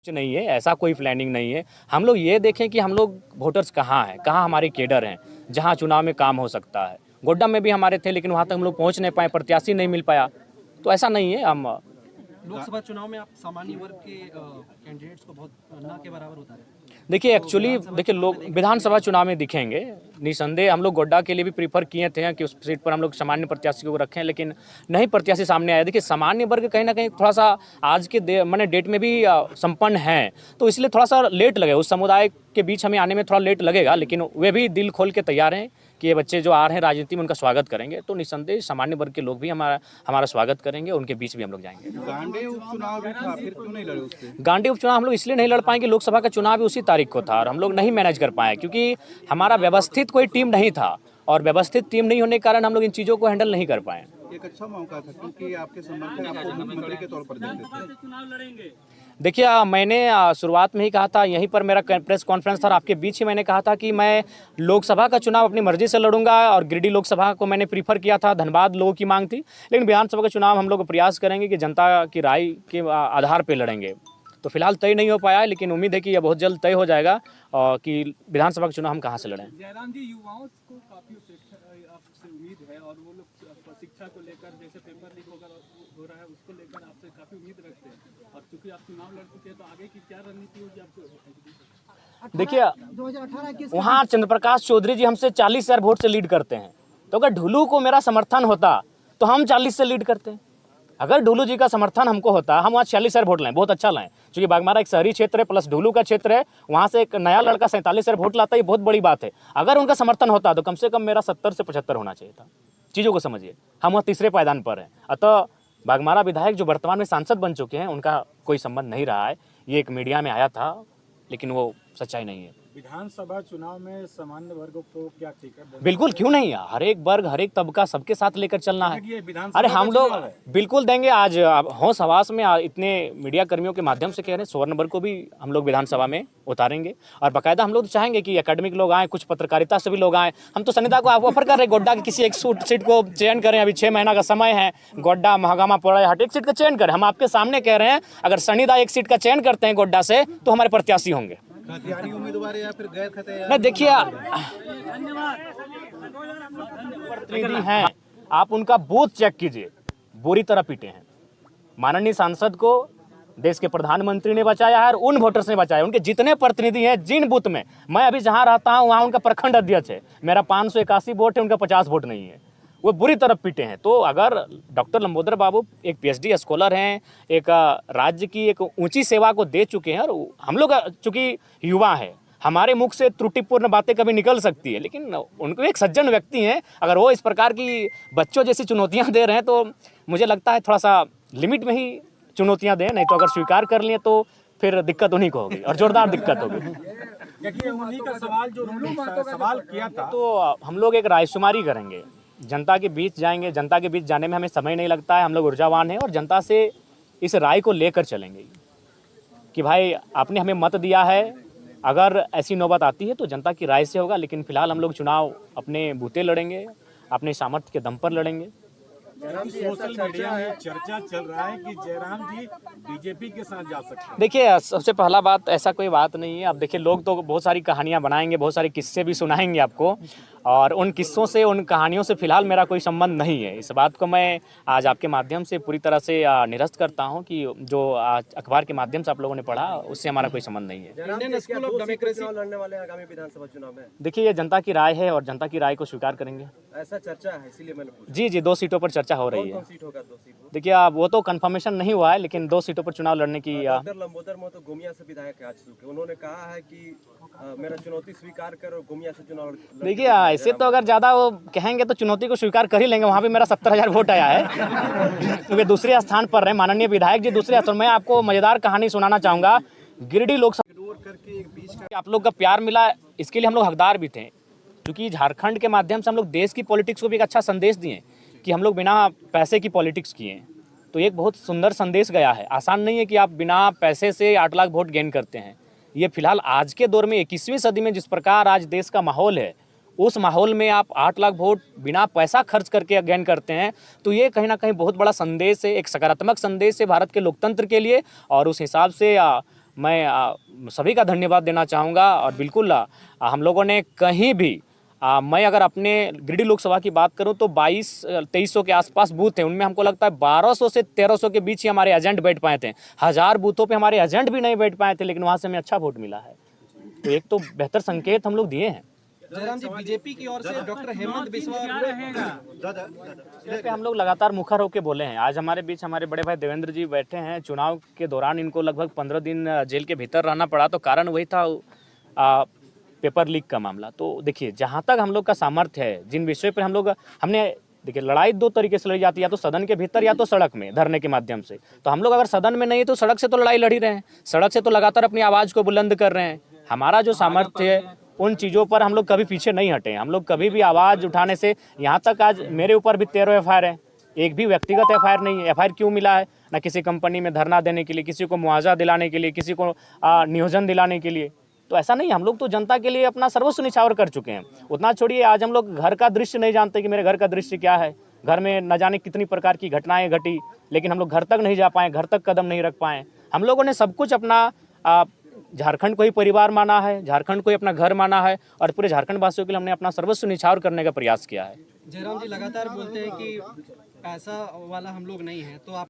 कुछ नहीं है, ऐसा कोई प्लानिंग नहीं है। हम लोग ये देखें कि हम लोग वोटर्स कहाँ हैं, कहाँ हमारे केडर हैं, जहाँ चुनाव में काम हो सकता है। गोड्डा में भी हमारे थे, लेकिन वहाँ तक हम लोग पहुँच नहीं पाए, प्रत्याशी नहीं मिल पाया। तो ऐसा नहीं है। हम लोकसभा चुनाव में आप सामान्य वर्ग के कैंडिडेट्स को बहुत ना के बराबर उतारे। देखिए, एक्चुअली देखिए, लोग विधानसभा चुनाव में दिखेंगे निसंदेह। हम लोग गोड्डा के लिए भी प्रीफर किए थे कि उस सीट पर हम लोग सामान्य प्रत्याशी को रखें, लेकिन नहीं प्रत्याशी सामने आया। देखिए, सामान्य वर्ग कहीं ना कहीं थोड़ा सा आज के मैंने डेट में भी संपन्न है, तो इसलिए थोड़ा सा लेट लगेगा। उस समुदाय के बीच हमें आने में थोड़ा लेट लगेगा, लेकिन वे भी दिल खोल के तैयार हैं कि ये बच्चे जो आ रहे हैं राजनीति में, उनका स्वागत करेंगे। तो निसंदेह सामान्य वर्ग के लोग भी हमारा स्वागत करेंगे, उनके बीच भी हम लोग जाएंगे। गांडे उपचुनाव भी था, फिर क्यों नहीं लड़े उस पे? गांडी उपचुनाव हम लोग इसलिए नहीं लड़ पाएंगे, लोकसभा का चुनाव भी उसी तारीख को था और हम लोग नहीं मैनेज कर पाए, क्योंकि हमारा व्यवस्थित कोई टीम नहीं था, और व्यवस्थित टीम नहीं होने के कारण हम लोग इन चीज़ों को हैंडल नहीं कर पाए। एक अच्छा मौका था, क्योंकि आपके समर्थक आपको मुख्यमंत्री के तौर पर देखते थे। देखिए, मैंने शुरुआत में ही कहा था, यहीं पर मेरा प्रेस कॉन्फ्रेंस था और आपके बीच ही मैंने कहा था कि मैं लोकसभा का चुनाव अपनी मर्जी से लड़ूंगा, और गिरिडीह लोकसभा को मैंने प्रीफर किया था, धनबाद लोगों की मांग थी। लेकिन विधानसभा का चुनाव हम लोग प्रयास करेंगे कि जनता की राय के आधार पर लड़ेंगे। तो फिलहाल तय नहीं हो पाया है, लेकिन उम्मीद है कि यह बहुत जल्द तय हो जाएगा कि विधानसभा का चुनाव हम कहाँ से लड़ें। जयराम जी, युवाओं को काफी अपेक्षा आपसे उम्मीद है, और वो लोग शिक्षा को लेकर, जैसे पेपर लीक हो रहा है, उसको लेकर आपसे काफी उम्मीद रखते हैं। और चूंकि आप चुनाव लड़ चुके हैं, तो आगे की क्या रणनीति होगी आपको? देखिए, 2018 वहाँ चंद्रप्रकाश चौधरी जी हमसे 40,000 वोट से लीड करते हैं, तो अगर ढुलू को मेरा समर्थन होता तो हम 40 से लीड करते हैं। अगर ढुलू जी का समर्थन हमको होता, हम वहाँ 46,000 वोट लाएं, बहुत अच्छा लाएं, क्योंकि बागमारा एक शहरी क्षेत्र है प्लस ढुलू का क्षेत्र है, वहाँ से एक नया लड़का 47,000 वोट लाता है, ये बहुत बड़ी बात है। अगर उनका समर्थन होता तो कम से कम मेरा 70 से 75 होना चाहिए था। चीज़ों को समझिए, हम वहाँ तीसरे पायदान पर हैं। अतः बागमारा विधायक जो वर्तमान में सांसद बन चुके हैं, उनका कोई संबंध नहीं रहा है। ये एक मीडिया में आया था, लेकिन वो सच्चाई नहीं है। विधानसभा चुनाव में सामान्य वर्गों को क्या टिकट देना? बिल्कुल, क्यों नहीं, हर एक वर्ग, हर एक तबका, सबके साथ लेकर चलना है। अरे हम लोग बिल्कुल देंगे। आज होश हवास में इतने मीडिया कर्मियों के माध्यम से कह रहे हैं, स्वर्ण वर्ग को भी हम लोग विधानसभा में उतारेंगे, और बाकायदा हम लोग तो चाहेंगे कि एकेडमिक लोग आए, कुछ पत्रकारिता से भी लोग आए। हम तो सनिदा को आप ऑफर कर रहे हैं, गोड्डा की किसी एक सीट को चयन करें, अभी 6 महीना का समय है। गोड्डा, महागामा, पोड़ाहाट, एक सीट का चयन करें। हम आपके सामने कह रहे हैं, अगर सनिदा एक सीट का चयन करते हैं गोड्डा से, तो हमारे प्रत्याशी होंगे। उम्मीदवार या फिर गैर खते? नहीं, देखिए, प्रतिनिधि हैं, आप उनका बूथ चेक कीजिए, बुरी तरह पीटे हैं। माननीय सांसद को देश के प्रधानमंत्री ने बचाया है, और उन वोटर्स ने बचाया। उनके जितने प्रतिनिधि हैं, जिन बूथ में मैं अभी जहां रहता हूं, वहां उनका प्रखंड अध्यक्ष है, मेरा 581 वोट है, उनका 50 वोट नहीं है। वो बुरी तरह पीटे हैं। तो अगर डॉक्टर लंबोदर बाबू एक PhD स्कॉलर हैं, एक राज्य की एक ऊंची सेवा को दे चुके हैं, और हम लोग चूंकि युवा हैं, हमारे मुख से त्रुटिपूर्ण बातें कभी निकल सकती है, लेकिन उनको एक सज्जन व्यक्ति हैं, अगर वो इस प्रकार की बच्चों जैसी चुनौतियां दे रहे हैं, तो मुझे लगता है थोड़ा सा लिमिट में ही चुनौतियां दें। नहीं तो अगर स्वीकार कर लिए तो फिर दिक्कत उन्हीं को होगी, और जोरदार दिक्कत होगी। देखिए, उन्हीं का सवाल जो उन्होंने सवाल किया था, तो हम लोग एक रायशुमारी करेंगे, जनता के बीच जाएंगे। जनता के बीच जाने में हमें समय नहीं लगता है, हम लोग ऊर्जावान हैं, और जनता से इस राय को लेकर चलेंगे कि भाई आपने हमें मत दिया है, अगर ऐसी नौबत आती है तो जनता की राय से होगा। लेकिन फिलहाल हम लोग चुनाव अपने बूते लड़ेंगे, अपने सामर्थ्य के दम पर लड़ेंगे। सोशल मीडिया में चर्चा चल रहा है कि जयराम जी बीजेपी के साथ जा सकते हैं। देखिए, सबसे पहला बात, ऐसा कोई बात नहीं है। अब देखिए, लोग तो बहुत सारी कहानियां बनाएंगे, बहुत सारे किस्से भी सुनाएंगे आपको, और उन किस्सों से, उन कहानियों से फिलहाल मेरा कोई संबंध नहीं है। इस बात को मैं आज आपके माध्यम से पूरी तरह से निरस्त करता हूं कि जो आज अखबार के माध्यम से आप लोगों ने पढ़ा, उससे हमारा कोई संबंध नहीं है। इंडियन स्कूल ऑफ डेमोक्रेसी लड़ने वाले आगामी विधानसभा चुनाव में? देखिए, ये जनता की राय है, और जनता की राय को स्वीकार करेंगे। ऐसा चर्चा है, इसीलिए मैंने पूछा। जी, 2 सीटों पर चर्चा हो रही है। कौन सीट होगा? 2 सीट। देखिए, अब वो तो कंफर्मेशन नहीं हुआ है, लेकिन 2 सीटों पर चुनाव लड़ने की डॉक्टर लंबोदर महतो गोमिया से विधायक आ चुके, उन्होंने कहा है कि मेरा चुनौती स्वीकार कर और गोमिया से चुनाव लड़। देखिए, ऐसे तो अगर ज़्यादा वो कहेंगे तो चुनौती को स्वीकार कर ही लेंगे। वहाँ भी मेरा 70,000 वोट आया है। वे दूसरे स्थान पर रहे, माननीय विधायक जी दूसरे स्थान। मैं आपको मज़ेदार कहानी सुनाना चाहूँगा। गिरिडीह लोकसभा आप लोग का प्यार मिला, इसके लिए हम लोग हकदार भी थे, क्योंकि झारखंड के माध्यम से हम लोग देश की पॉलिटिक्स को भी एक अच्छा संदेश दिए कि हम लोग बिना पैसे की पॉलिटिक्स किए। तो एक बहुत सुंदर संदेश गया है। आसान नहीं है कि आप बिना पैसे से 8 लाख वोट गेन करते हैं। ये फिलहाल आज के दौर में 21वीं सदी में जिस प्रकार आज देश का माहौल है, उस माहौल में आप 8 लाख वोट बिना पैसा खर्च करके गेन करते हैं, तो ये कहीं ना कहीं बहुत बड़ा संदेश है, एक सकारात्मक संदेश है भारत के लोकतंत्र के लिए। और उस हिसाब से मैं सभी का धन्यवाद देना चाहूँगा। और बिल्कुल हम लोगों ने कहीं भी मैं अगर अपने गिरिडीह लोकसभा की बात करूं तो 2200-2300 के आसपास बूथ थे, उनमें हमको लगता है 1200 से 1300 के बीच ही हमारे एजेंट बैठ पाए थे। 1000 बूथों पे हमारे एजेंट भी नहीं बैठ पाए थे, लेकिन वहाँ से हमें अच्छा वोट मिला है। तो एक तो बेहतर संकेत हम लोग दिए हैं। जयराम जी, बीजेपी की ओर से डॉक्टर हेमंत बिस्वा इस पे हम लोग लगातार मुखर होकर बोले हैं। आज हमारे बीच हमारे बड़े भाई देवेंद्र जी बैठे हैं। चुनाव के दौरान इनको लगभग 15 दिन जेल के भीतर रहना पड़ा, तो कारण वही था पेपर लीक का मामला। तो देखिए, जहाँ तक हम लोग का सामर्थ्य है, जिन विषय पर हमने देखिए, लड़ाई दो तरीके से लड़ी जाती है, या तो सदन के भीतर या तो सड़क में धरने के माध्यम से। तो हम लोग अगर सदन में नहीं तो सड़क से तो लड़ाई लड़ ही रहे हैं, सड़क से तो लगातार अपनी आवाज़ को बुलंद कर रहे हैं। हमारा जो सामर्थ्य है उन चीज़ों पर हम लोग कभी पीछे नहीं हटे। हम लोग कभी भी आवाज़ उठाने से, यहाँ तक आज मेरे ऊपर भी 13 FIR है, एक भी व्यक्तिगत FIR नहीं है। FIR क्यों मिला है? ना किसी कंपनी में धरना देने के लिए, किसी को मुआवजा दिलाने के लिए, किसी को नियोजन दिलाने के लिए। तो ऐसा नहीं, हम लोग तो जनता के लिए अपना सर्वस्व निछावर कर चुके हैं। उतना छोड़िए, आज हम लोग घर का दृश्य नहीं जानते कि मेरे घर का दृश्य क्या है। घर में न जाने कितनी प्रकार की घटनाएं घटी, लेकिन हम लोग घर तक नहीं जा पाए, घर तक कदम नहीं रख पाए। हम लोगों ने सब कुछ अपना झारखंड को ही परिवार माना है, झारखंड को ही अपना घर माना है, और पूरे झारखंड वासियों के लिए हमने अपना सर्वस्व निछावर करने का प्रयास किया है। जयराम जी लगातार बोलते हैं कि पैसा वाला हम लोग नहीं हैं, तो आप